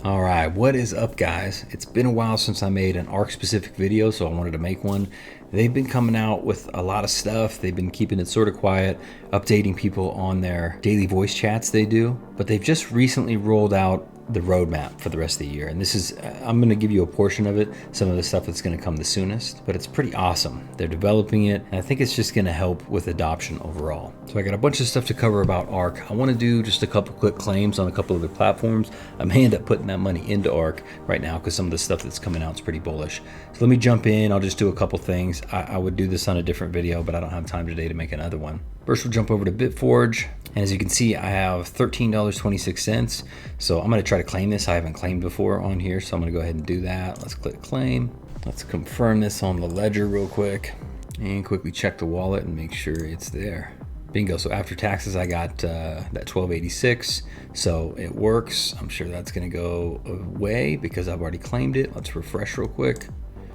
All right, what is up, guys? It's been a while since I made an ARK specific video, so I wanted to make one. They've been coming out with a lot of stuff. They've been keeping it sort of quiet, updating people on their daily voice chats they do, but they've just recently rolled out the roadmap for the rest of the year. And this is, I'm gonna give you a portion of it, some of the stuff that's gonna come the soonest, but it's pretty awesome. They're developing it, and I think it's just gonna help with adoption overall. So I got a bunch of stuff to cover about ARK. I wanna do just a couple quick claims on a couple of the platforms. I may end up putting that money into ARK right now because some of the stuff that's coming out is pretty bullish. So let me jump in, I'll just do a couple things. I would do this on a different video, but I don't have time today to make another one. First, we'll jump over to Bitforge. And as you can see, I have $13.26. So I'm gonna try to claim this. I haven't claimed before on here, so I'm gonna go ahead and do that. Let's click claim. Let's confirm this on the ledger real quick and quickly check the wallet and make sure it's there. Bingo, so after taxes, I got that $12.86, so it works. I'm sure that's gonna go away because I've already claimed it. Let's refresh real quick.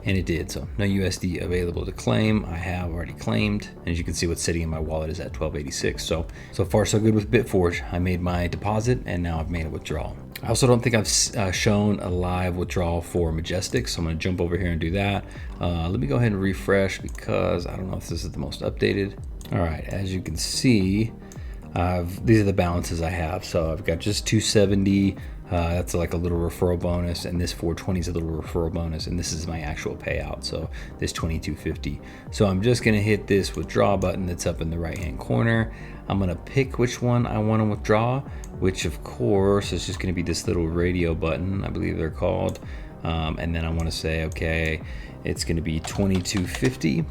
And it did, so no USD available to claim. I have already claimed, and as you can see, what's sitting in my wallet is at $12.86. So far so good with Bitforge. I made my deposit, and now I've made a withdrawal. I also don't think I've shown a live withdrawal for Majestic, so I'm gonna jump over here and do that. Let me go ahead and refresh because I don't know if this is the most updated. All right, as you can see, these are the balances I have. So I've got just 270. That's like a little referral bonus, and this 420 is a little referral bonus, and this is my actual payout, so this 2250. So I'm just gonna hit this withdraw button that's up in the right hand corner. I'm gonna pick which one I want to withdraw, which of course is just gonna be this little radio button, I believe they're called, and then I want to say, okay, it's gonna be 2250.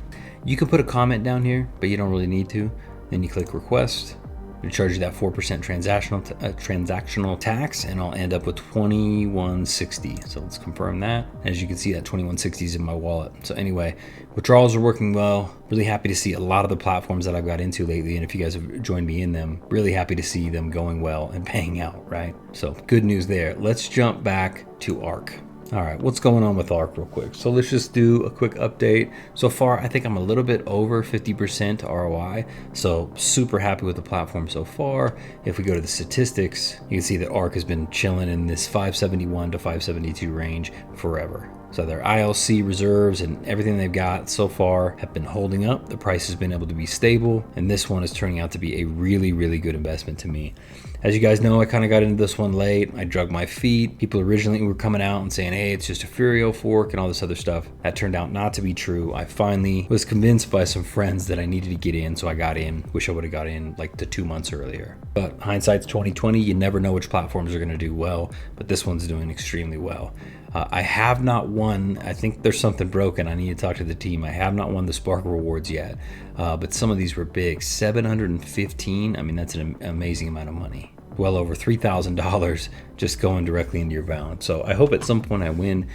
You can put a comment down here, but you don't really need to. Then you click request. It'll charge you that 4% transactional tax, and I'll end up with 2160. So let's confirm that. As you can see, that 2160 is in my wallet. So anyway, withdrawals are working well. Really happy to see a lot of the platforms that I've got into lately, and if you guys have joined me in them, really happy to see them going well and paying out, right? So good news there. Let's jump back to ARK. All right, what's going on with ARK real quick? So let's just do a quick update. So far, I think I'm a little bit over 50% ROI. So super happy with the platform so far. If we go to the statistics, you can see that ARK has been chilling in this 571 to 572 range forever. So their ILC reserves and everything they've got so far have been holding up. The price has been able to be stable, and this one is turning out to be a really, really good investment to me. As you guys know, I kind of got into this one late. I drug my feet. People originally were coming out and saying, hey, it's just a Furio fork and all this other stuff. That turned out not to be true. I finally was convinced by some friends that I needed to get in, so I got in. Wish I would have got in like 2 months earlier. But hindsight's 2020. You never know which platforms are going to do well, but this one's doing extremely well. I have not won. I think there's something broken. I need to talk to the team. I have not won the Spark rewards yet, but some of these were big. 715. I mean, that's an amazing amount of money. Well over $3,000 just going directly into your balance. So I hope at some point I win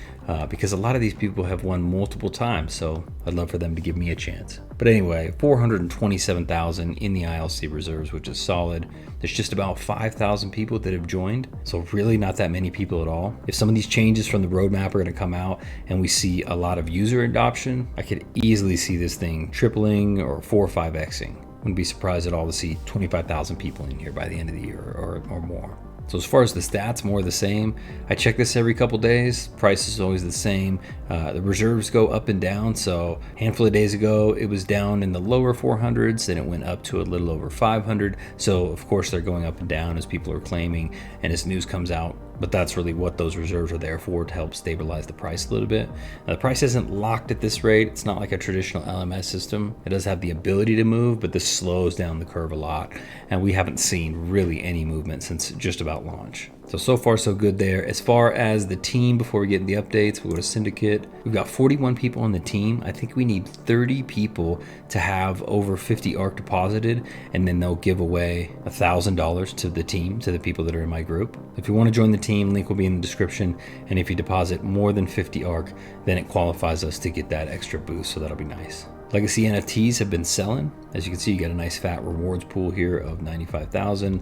because a lot of these people have won multiple times. So I'd love for them to give me a chance. But anyway, 427,000 in the ILC reserves, which is solid. There's just about 5,000 people that have joined. So really not that many people at all. If some of these changes from the roadmap are gonna come out and we see a lot of user adoption, I could easily see this thing tripling or 4 or 5xing. Wouldn't be surprised at all to see 25,000 people in here by the end of the year or more. So as far as the stats, more of the same. I check this every couple days. Price is always the same. The reserves go up and down. So a handful of days ago, it was down in the lower 400s, then it went up to a little over 500. So of course they're going up and down as people are claiming and as news comes out. But that's really what those reserves are there for, to help stabilize the price a little bit. Now, the price isn't locked at this rate. It's not like a traditional LMS system. It does have the ability to move, but this slows down the curve a lot. And we haven't seen really any movement since just about launch. So far so good there. As far as the team, before we get in the updates, we'll go to Syndicate. We've got 41 people on the team. I think we need 30 people to have over 50 ARK deposited, and then they'll give away $1,000 to the team, to the people that are in my group. If you want to join the team, link will be in the description. And if you deposit more than 50 ARK, then it qualifies us to get that extra boost, so that'll be nice. Legacy NFTs have been selling. As you can see, you got a nice fat rewards pool here of 95,000.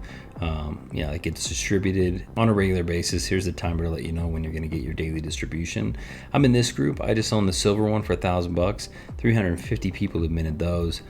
Yeah, it gets distributed on a regular basis. Here's the timer to let you know when you're going to get your daily distribution. I'm in this group. I just own the silver one for $1,000. 350 people have minted those.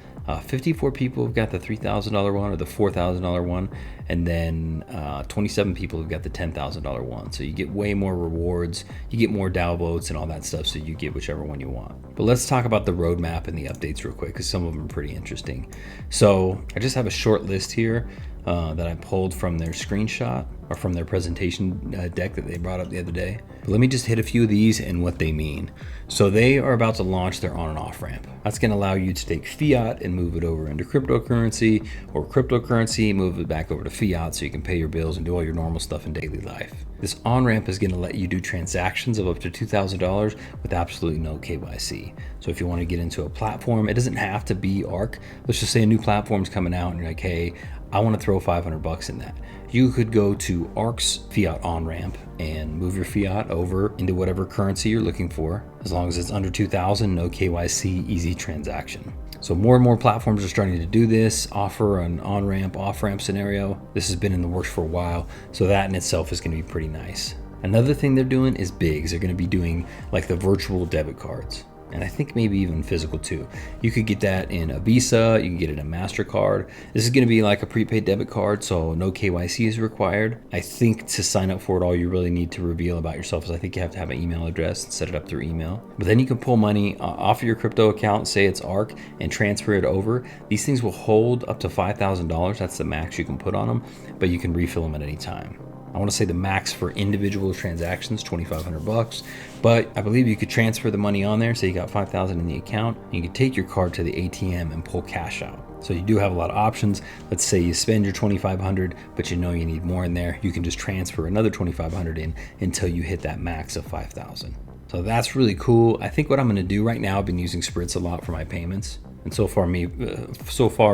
54 people have got the $3,000 one or the $4,000 one, and then 27 people have got the $10,000 one. So you get way more rewards, you get more downvotes and all that stuff, so you get whichever one you want. But let's talk about the roadmap and the updates real quick, because some of them are pretty interesting. So I just have a short list here that I pulled from their screenshot or from their presentation deck that they brought up the other day. But let me just hit a few of these and what they mean. So they are about to launch their on and off ramp. That's going to allow you to take fiat and move it over into cryptocurrency, or cryptocurrency, move it back over to fiat so you can pay your bills and do all your normal stuff in daily life. This on ramp is going to let you do transactions of up to $2,000 with absolutely no KYC. So if you want to get into a platform, it doesn't have to be ARK. Let's just say a new platform's coming out and you're like, hey, I want to throw $500 in that. You could go to ARK's fiat on ramp and move your fiat over into whatever currency you're looking for. As long as it's under 2,000, no KYC, easy transaction. So more and more platforms are starting to do this, offer an on-ramp, off-ramp scenario. This has been in the works for a while, so that in itself is going to be pretty nice. Another thing they're doing is bigs. They're going to be doing like the virtual debit cards. And I think maybe even physical too. You could get that in a Visa, you can get it in a MasterCard. This is gonna be like a prepaid debit card, so no KYC is required. I think to sign up for it, all you really need to reveal about yourself is I think you have to have an email address and set it up through email. But then you can pull money off of your crypto account, say it's ARK, and transfer it over. These things will hold up to $5,000. That's the max you can put on them, but you can refill them at any time. I want to say the max for individual transactions, $2,500, but I believe you could transfer the money on there. Say you got $5,000 in the account, and you can take your card to the ATM and pull cash out. So you do have a lot of options. Let's say you spend your $2,500, but you know you need more in there. You can just transfer another $2,500 in until you hit that max of $5,000. So that's really cool. I think what I'm going to do right now, I've been using Spritz a lot for my payments, and so far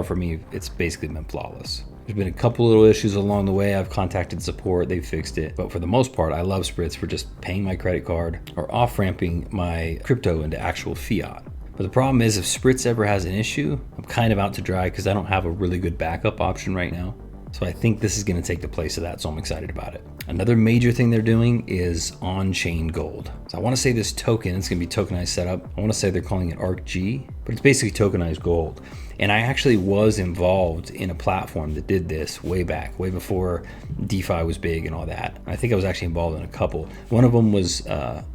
for me, it's basically been flawless. There's been a couple little issues along the way. I've contacted support, they fixed it. But for the most part, I love Spritz for just paying my credit card or off-ramping my crypto into actual fiat. But the problem is if Spritz ever has an issue, I'm kind of out to dry because I don't have a really good backup option right now. So I think this is going to take the place of that, so I'm excited about it. Another major thing they're doing is on-chain gold. So I want to say this token, it's going to be tokenized setup. I want to say they're calling it ARK-G, but it's basically tokenized gold. And I actually was involved in a platform that did this way back, way before DeFi was big and all that. I think I was actually involved in a couple. One of them was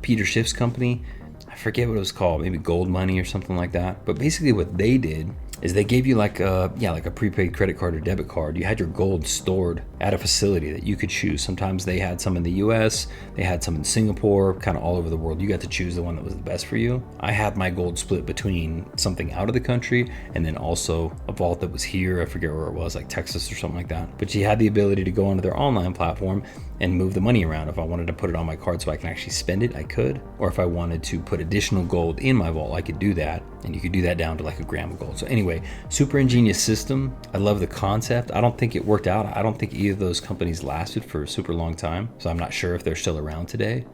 Peter Schiff's company. I forget what it was called, maybe Gold Money or something like that. But basically what they did is they gave you like a prepaid credit card or debit card. You had your gold stored at a facility that you could choose. Sometimes they had some in the US, they had some in Singapore, kind of all over the world. You got to choose the one that was the best for you. I had my gold split between something out of the country and then also a vault that was here. I forget where it was, like Texas or something like that. But you had the ability to go onto their online platform and move the money around. If I wanted to put it on my card so I can actually spend it, I could. Or if I wanted to put additional gold in my vault, I could do that. And you could do that down to like a gram of gold. So anyway, super ingenious system. I love the concept. I don't think it worked out. I don't think either of those companies lasted for a super long time. So I'm not sure if they're still around today.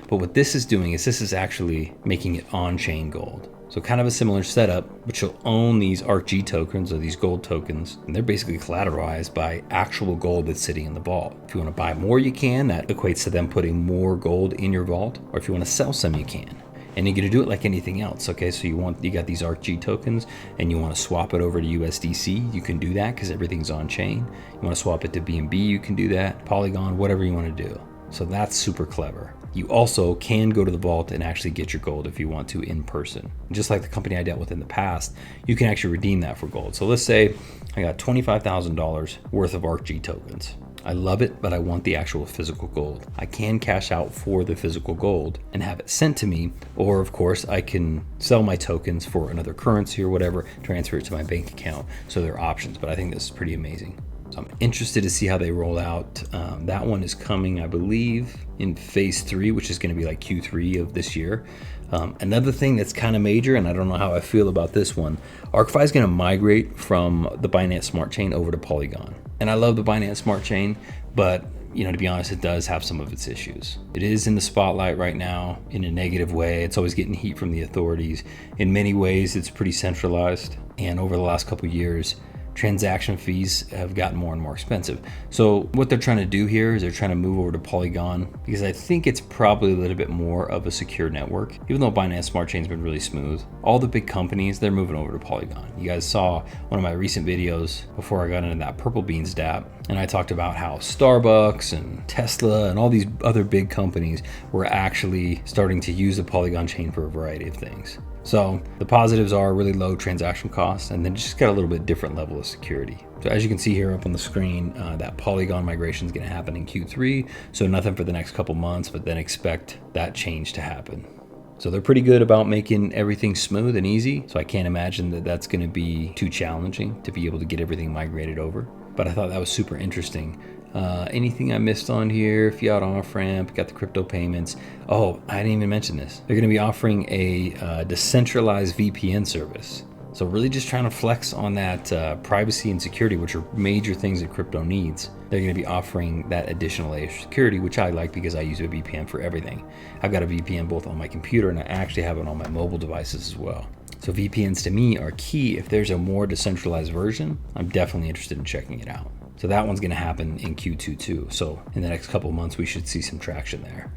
But what this is doing is this is actually making it on-chain gold. So kind of a similar setup, but you'll own these ARK-G tokens or these gold tokens, and they're basically collateralized by actual gold that's sitting in the vault. If you want to buy more, you can. That equates to them putting more gold in your vault. Or if you want to sell some, you can. And you're gonna do it like anything else, okay? So you got these ARK-G tokens and you wanna swap it over to USDC, you can do that because everything's on chain. You wanna swap it to BNB, you can do that. Polygon, whatever you wanna do. So that's super clever. You also can go to the vault and actually get your gold if you want to in person. Just like the company I dealt with in the past, you can actually redeem that for gold. So let's say I got $25,000 worth of ARK-G tokens. I love it, but I want the actual physical gold. I can cash out for the physical gold and have it sent to me, or of course I can sell my tokens for another currency or whatever, transfer it to my bank account. So there are options, but I think this is pretty amazing. So I'm interested to see how they roll out. That one is coming, I believe, in phase 3, which is going to be like Q3 of this year. Another thing that's kind of major, and I don't know how I feel about this one, ark.fi is going to migrate from the Binance Smart Chain over to Polygon. And I love the Binance Smart Chain, but to be honest, it does have some of its issues. It is in the spotlight right now in a negative way. It's always getting heat from the authorities. In many ways, it's pretty centralized. And over the last couple of years, transaction fees have gotten more and more expensive. So what they're trying to do here is they're trying to move over to Polygon, because I think it's probably a little bit more of a secure network. Even though Binance Smart Chain's been really smooth, all the big companies, they're moving over to Polygon. You guys saw one of my recent videos before I got into that Purple Beans dApp, and I talked about how Starbucks and Tesla and all these other big companies were actually starting to use the Polygon chain for a variety of things. So the positives are really low transaction costs, and then just got a little bit different level of security. So as you can see here up on the screen, that Polygon migration is going to happen in Q3. So nothing for the next couple months, but then expect that change to happen. So they're pretty good about making everything smooth and easy. So I can't imagine that that's going to be too challenging to be able to get everything migrated over. But I thought that was super interesting. Anything I missed on here? Fiat off-ramp, got the crypto payments. Oh, I didn't even mention this. They're going to be offering a decentralized VPN service. So really just trying to flex on that privacy and security, which are major things that crypto needs. They're going to be offering that additional layer of security, which I like because I use a VPN for everything. I've got a VPN both on my computer and I actually have it on my mobile devices as well. So VPNs to me are key. If there's a more decentralized version, I'm definitely interested in checking it out. So that one's going to happen in Q2 too. So in the next couple of months, we should see some traction there.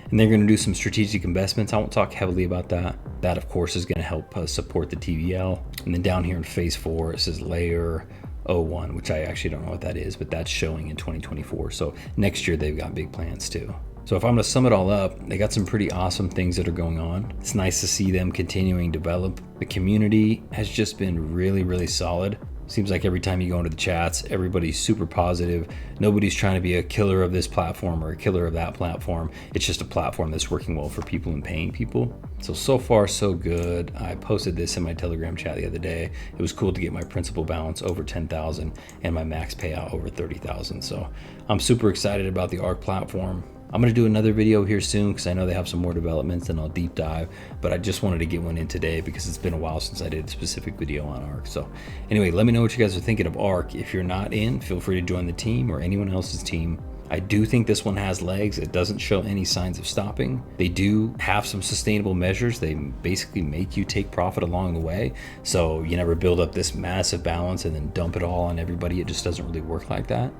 And they're going to do some strategic investments. I won't talk heavily about that. That, of course, is going to help support the TVL. And then down here in phase 4, it says layer 01, which I actually don't know what that is, but that's showing in 2024. So next year, they've got big plans too. So if I'm going to sum it all up, they got some pretty awesome things that are going on. It's nice to see them continuing to develop. The community has just been really, really solid. Seems like every time you go into the chats, everybody's super positive. Nobody's trying to be a killer of this platform or a killer of that platform. It's just a platform that's working well for people and paying people. So far, so good. I posted this in my Telegram chat the other day. It was cool to get my principal balance over 10,000 and my max payout over 30,000. So I'm super excited about the ARK platform. I'm going to do another video here soon because I know they have some more developments and I'll deep dive, but I just wanted to get one in today because it's been a while since I did a specific video on ARK. So anyway, let me know what you guys are thinking of ARK. If you're not in, feel free to join the team or anyone else's team. I do think this one has legs. It doesn't show any signs of stopping. They do have some sustainable measures. They basically make you take profit along the way. So you never build up this massive balance and then dump it all on everybody. It just doesn't really work like that.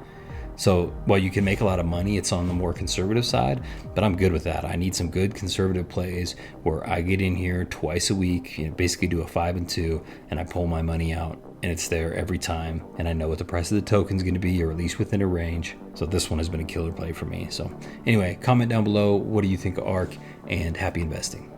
So while you can make a lot of money, it's on the more conservative side, but I'm good with that. I need some good conservative plays where I get in here twice a week, basically do a 5 and 2, and I pull my money out and it's there every time. And I know what the price of the token is going to be, or at least within a range. So this one has been a killer play for me. So anyway, comment down below. What do you think of ARK, and happy investing?